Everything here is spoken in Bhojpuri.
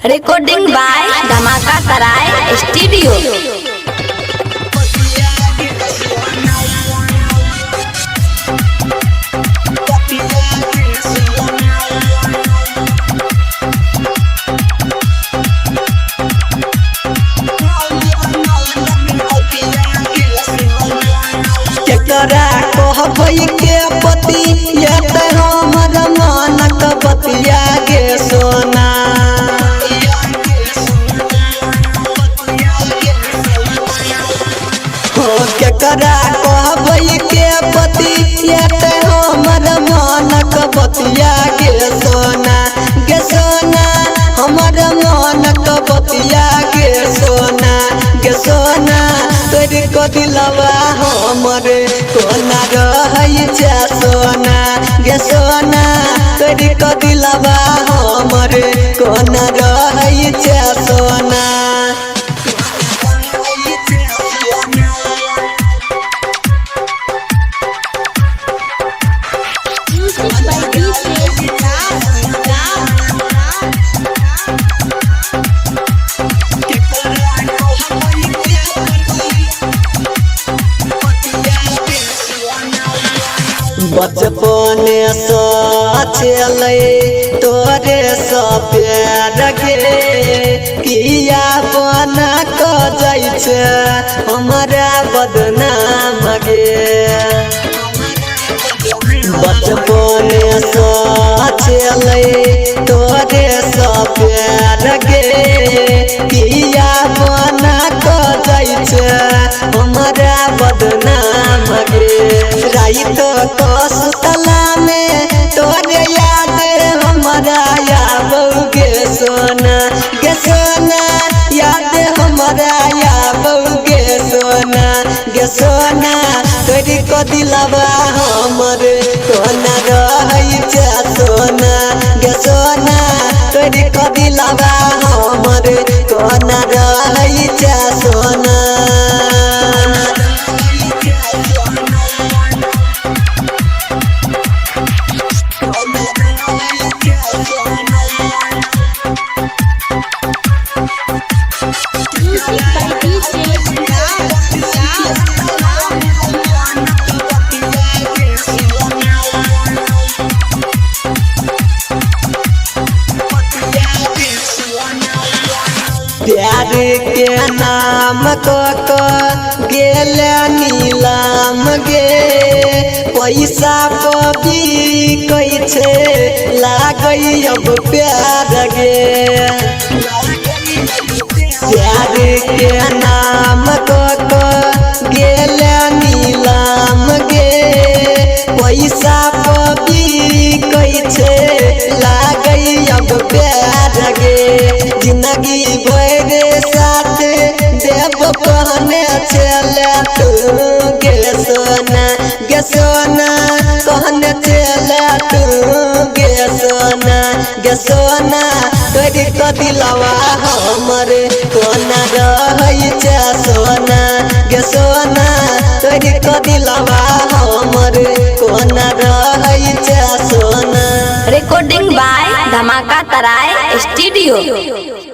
रिकॉर्डिंग बाय धमाका तराय स्टूडियो। केकरा कहबै के पति ये त हमर मनक बतिया गे सोना। हो केकरा कहबै के पति ये त हमर मनक बतिया गे सोना। गे सोना हमर मनक बतिया गे सोना। गे सोना तोरी को दिलवा हमरे कोना रहै छै सोना। गे सोना तोरी को दिलवा हमरे कोना रहै छै सोना। बचपन से चले तोरे से प्यार गे किया बना क जाइ छै हमरा बदनाम गे। बचपन से चले तोरे से प्यार गे किया बना क जाइ छै हमरा बदनाम गे। रात को सुतला में तोरे याद हमरा आबौगे सोना। गे सोना याद हमरा आबौगे सोना। गे सोना तोरी को दिलवा हमर कोना रहै छै सोना। गे सोना तोरी को दिलवा हमर कोना रहै छै सोना। प्यार के नाम को गेल नीलाम गे पैसा पबी कै छै लागै अब प्यार गे। प्यार के नाम को गेल नीलाम गे पैसा पबी कै छै लागै अब प्यार गे। जिंदगी भर साथ देव कहने चले तू गे सोना। गे सोना कहने चले तू गे सोना। गे सोना तोरी को दिलवा हमर कोना रहै छै सोना। गे सोना तोरी को दिलवा हमर कोना रहै छै सोना। रिकॉर्डिंग बाय धमाका तराय स्टूडियो।